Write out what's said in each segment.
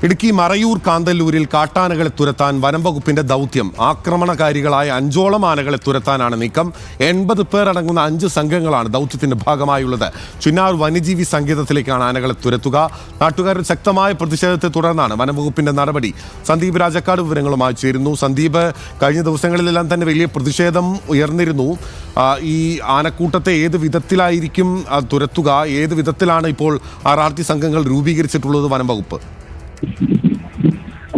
ഇടുക്കി മറയൂർ കാന്തല്ലൂരിൽ കാട്ടാനകളെ തുരത്താൻ വനംവകുപ്പിന്റെ ദൗത്യം. ആക്രമണകാരികളായ 5ഓളം ആനകളെ തുരത്താനാണ് നീക്കം. 80 പേർ അടങ്ങുന്ന 5 സംഘങ്ങളാണ് ദൗത്യത്തിന്റെ ഭാഗമായുള്ളത്. ചുന്നാർ വന്യജീവി സങ്കേതത്തിലേക്കാണ് ആനകളെ തുരത്തുക. നാട്ടുകാരുടെ ശക്തമായ പ്രതിഷേധത്തെ തുടർന്നാണ് വനംവകുപ്പിന്റെ നടപടി. സന്ദീപ് രാജക്കാട് വിവരങ്ങളുമായി ചേരുന്നു. സന്ദീപ്, കഴിഞ്ഞ ദിവസങ്ങളിലെല്ലാം തന്നെ വലിയ പ്രതിഷേധം ഉയർന്നിരുന്നു. ഈ ആനക്കൂട്ടത്തെ ഏത് വിധത്തിലായിരിക്കും തുരത്തുക? ഏത് വിധത്തിലാണ് ഇപ്പോൾ RRT സംഘങ്ങൾ രൂപീകരിച്ചിട്ടുള്ളത് വനംവകുപ്പ്?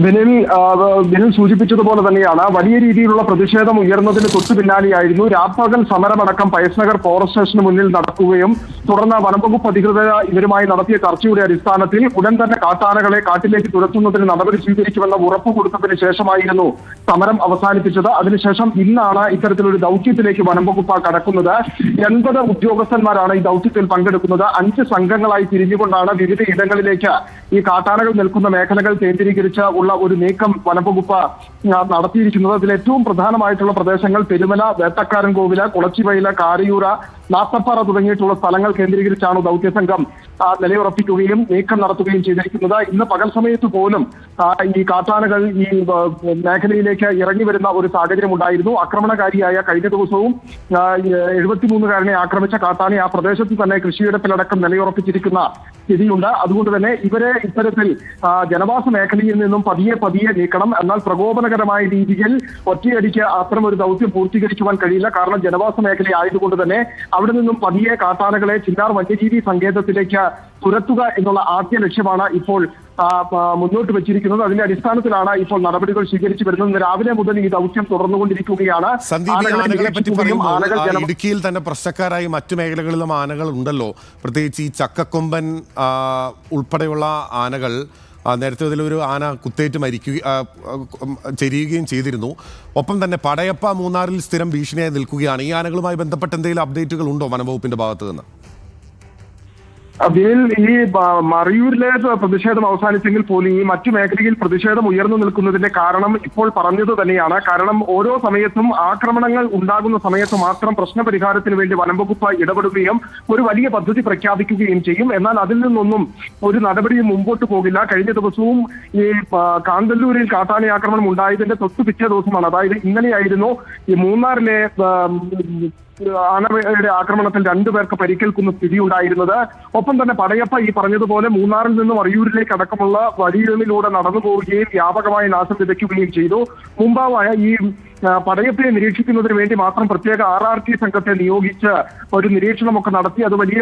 ബിനിൽ സൂചിപ്പിച്ചതുപോലെ തന്നെയാണ് വലിയ രീതിയിലുള്ള പ്രതിഷേധം ഉയർന്നതിന് തൊട്ടു പിന്നാലെയായിരുന്നു രാപ്പകൽ സമരമടക്കം പയസ്നഗർ ഫോറസ്റ്റ് സ്റ്റേഷന് മുന്നിൽ നടക്കുകയും തുടർന്ന് വനംവകുപ്പ് അധികൃതർ ഇവരുമായി നടത്തിയ ചർച്ചയുടെ അടിസ്ഥാനത്തിൽ ഉടൻ തന്നെ കാട്ടാനകളെ കാട്ടിലേക്ക് തുരത്തുന്നതിന് നടപടി സ്വീകരിക്കുമെന്ന ഉറപ്പ് കൊടുത്തതിന് ശേഷമായിരുന്നു സമരം അവസാനിപ്പിച്ചത്. അതിനുശേഷം ഇന്നാണ് ഇത്തരത്തിലൊരു ദൗത്യത്തിലേക്ക് വനംവകുപ്പ് കടക്കുന്നത്. 80 ഉദ്യോഗസ്ഥന്മാരാണ് ഈ ദൗത്യത്തിൽ പങ്കെടുക്കുന്നത്. 5 സംഘങ്ങളായി തിരിഞ്ഞുകൊണ്ടാണ് വിവിധ ഇടങ്ങളിലേക്ക് ഈ കാട്ടാനകൾ നിൽക്കുന്ന മേഖലകൾ കേന്ദ്രീകരിച്ച് ഉള്ള ഒരു നീക്കം വനംവകുപ്പ് നടത്തിയിരിക്കുന്നത്. അതിൽ ഏറ്റവും പ്രധാനമായിട്ടുള്ള പ്രദേശങ്ങൾ പെരുമല, വേട്ടക്കാരൻ കോവില്, കുളച്ചിവയല്, കാരയൂര, നാത്തപ്പാറ തുടങ്ങിയിട്ടുള്ള സ്ഥലങ്ങൾ കേന്ദ്രീകരിച്ചാണ് ദൗത്യസംഘം നിലയുറപ്പിക്കുകയും നീക്കം നടത്തുകയും ചെയ്തിരിക്കുന്നത്. ഇന്ന് പകൽ സമയത്ത് പോലും ഈ കാട്ടാനകൾ ഈ മേഖലയിലേക്ക് ഇറങ്ങി വരുന്ന ഒരു സാഹചര്യം ഉണ്ടായിരുന്നു. ആക്രമണകാരിയായ കഴിഞ്ഞ ദിവസവും 73കാരനെ ആക്രമിച്ച കാട്ടാനെ ആ പ്രദേശത്ത് തന്നെ കൃഷിയിടത്തിലടക്കം നിലയുറപ്പിച്ചിരിക്കുന്ന സ്ഥിതിയുണ്ട്. അതുകൊണ്ട് തന്നെ ഇവരെ ഇത്തരത്തിൽ ജനവാസ മേഖലയിൽ നിന്നും പതിയെ നീക്കണം. എന്നാൽ പ്രകോപനകരമായ രീതിയിൽ ഒറ്റയടിക്ക് അത്തരം ഒരു ദൗത്യം പൂർത്തീകരിക്കുവാൻ കഴിയില്ല. കാരണം ജനവാസ മേഖല ആയതുകൊണ്ട് തന്നെ അവിടെ നിന്നും പതിയെ കാട്ടാനകളെ ചിന്നാർ വന്യജീവി സങ്കേതത്തിലേക്ക് തുരത്തുക എന്നുള്ള ആദ്യ ലക്ഷ്യമാണ് ഇപ്പോൾ മുന്നോട്ട് വെച്ചിരിക്കുന്നത്. അതിന്റെ അടിസ്ഥാനത്തിലാണ് ഇപ്പോൾ നടപടികൾ സ്വീകരിച്ചു വരുന്നത്. രാവിലെ മുതൽ ഈ ദൗത്യം തുടർന്നുകൊണ്ടിരിക്കുകയാണ്. ഇടുക്കിയിൽ തന്നെ പ്രശ്നക്കാരായി മറ്റു മേഖലകളിലും ആനകൾ ഉണ്ടല്ലോ, പ്രത്യേകിച്ച് ഈ ചക്കക്കൊമ്പൻ ഉൾപ്പെടെയുള്ള ആനകൾ. നേരത്തെ ഇതിലൊരു ആന കുത്തേറ്റ് ചെരിയുകയും ചെയ്തിരുന്നു. ഒപ്പം തന്നെ പടയപ്പ മൂന്നാറിൽ സ്ഥിരം ഭീഷണിയായി നിൽക്കുകയാണ്. ഈ ആനകളുമായി ബന്ധപ്പെട്ട് എന്തെങ്കിലും അപ്ഡേറ്റുകൾ ഉണ്ടോ വനംവകുപ്പിന്റെ ഭാഗത്ത് നിന്ന്? അതിൽ ഈ മറയൂരിലെ പ്രതിഷേധം അവസാനിച്ചെങ്കിൽ പോലും ഈ മറ്റു മേഖലയിൽ പ്രതിഷേധം ഉയർന്നു നിൽക്കുന്നതിന്റെ കാരണം ഇപ്പോൾ പറഞ്ഞത് തന്നെയാണ്. കാരണം ഓരോ സമയത്തും ആക്രമണങ്ങൾ ഉണ്ടാകുന്ന സമയത്ത് മാത്രം പ്രശ്നപരിഹാരത്തിന് വേണ്ടി വനംവകുപ്പ് ഇടപെടുകയും ഒരു വലിയ പദ്ധതി പ്രഖ്യാപിക്കുകയും ചെയ്യും. എന്നാൽ അതിൽ നിന്നൊന്നും ഒരു നടപടിയും മുമ്പോട്ട് പോകില്ല. കഴിഞ്ഞ ദിവസവും ഈ കാന്തല്ലൂരിൽ കാട്ടാന ആക്രമണം ഉണ്ടായതിന്റെ തൊട്ടു പിറ്റേ ദിവസമാണ്, അതായത് ഇന്നലെയായിരുന്നു ഈ മൂന്നാറിലെ ആനയുടെ ആക്രമണത്തിൽ 2 പേർക്ക് പരിക്കേൽക്കുന്ന സ്ഥിതി ഉണ്ടായിരുന്നത്. ഒപ്പം തന്നെ പടയപ്പ ഈ പറഞ്ഞതുപോലെ മൂന്നാറിൽ നിന്നും മറയൂരിലേക്ക് അടക്കമുള്ള വഴികളിലൂടെ നടന്നു പോവുകയും വ്യാപകമായ നാശം വിതയ്ക്കുകയും ചെയ്തു. മുമ്പാവായ ഈ പടയപ്പയെ നിരീക്ഷിക്കുന്നതിന് വേണ്ടി മാത്രം പ്രത്യേക RRT സംഘത്തെ നിയോഗിച്ച് ഒരു നിരീക്ഷണമൊക്കെ നടത്തി. അത് വലിയ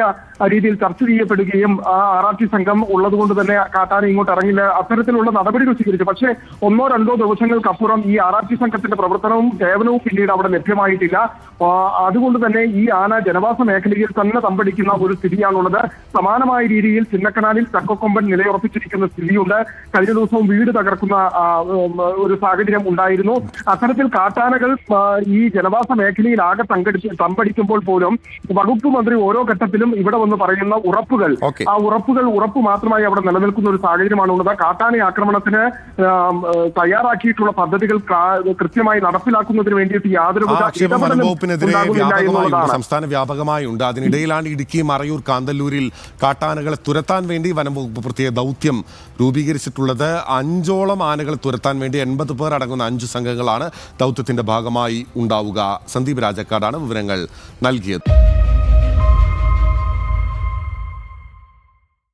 രീതിയിൽ ചർച്ച ചെയ്യപ്പെടുകയും ആ RRT സംഘം ഉള്ളതുകൊണ്ട് തന്നെ കാട്ടാന ഇങ്ങോട്ട് ഇറങ്ങില്ല, അത്തരത്തിലുള്ള നടപടികൾ സ്വീകരിച്ചു. പക്ഷേ 1-2 ദിവസങ്ങൾക്കപ്പുറം ഈ RRT സംഘത്തിന്റെ പ്രവർത്തനവും സേവനവും പിന്നീട് അവിടെ ലഭ്യമായിട്ടില്ല. അതുകൊണ്ട് തന്നെ ഈ ആന ജനവാസ മേഖലയിൽ തന്നെ തമ്പടിക്കുന്ന ഒരു സ്ഥിതിയാണുള്ളത്. സമാനമായ രീതിയിൽ ചിന്നക്കനാലിൽ ചക്കക്കൊമ്പൻ നിലയുറപ്പിച്ചിരിക്കുന്ന സ്ഥിതിയുണ്ട്. കഴിഞ്ഞ ദിവസവും വീട് തകർക്കുന്ന ഒരു സാഹചര്യം ഉണ്ടായിരുന്നു. അത്തരത്തിൽ കാട്ടാനകൾ ഈ ജനവാസ മേഖലയിൽ ആകെ തമ്പടിക്കുമ്പോൾ പോലും വകുപ്പ് മന്ത്രി ഓരോ ഘട്ടത്തിലും ഇവിടെ വന്ന് പറയുന്ന ഉറപ്പുകൾ, ആ ഉറപ്പ് മാത്രമായി അവിടെ നിലനിൽക്കുന്ന ഒരു സാഹചര്യമാണുള്ളത്. കാട്ടാന ആക്രമണത്തിന് തയ്യാറാക്കിയിട്ടുള്ള പദ്ധതികൾ കൃത്യമായി നടപ്പിലാക്കുന്നതിന് വേണ്ടിയിട്ട് യാതൊരു സംസ്ഥാന വ്യാപകമായി ഉണ്ട്. അതിനിടയിലാണ് ഇടുക്കി മറയൂർ കാന്തല്ലൂരിൽ കാട്ടാനകളെ തുരത്താൻ വേണ്ടി വനംവകുപ്പ് പ്രത്യേക ദൗത്യം രൂപീകരിച്ചിട്ടുള്ളത്. 5ഓളം ആനകളെ തുരത്താൻ വേണ്ടി 80 പേർ അടങ്ങുന്ന 5 സംഘങ്ങളാണ് ദൗത്യത്തിന്റെ ഭാഗമായി ഉണ്ടാവുക. സന്ദീപ് രാജക്കാടാണ് വിവരങ്ങൾ നൽകിയത്.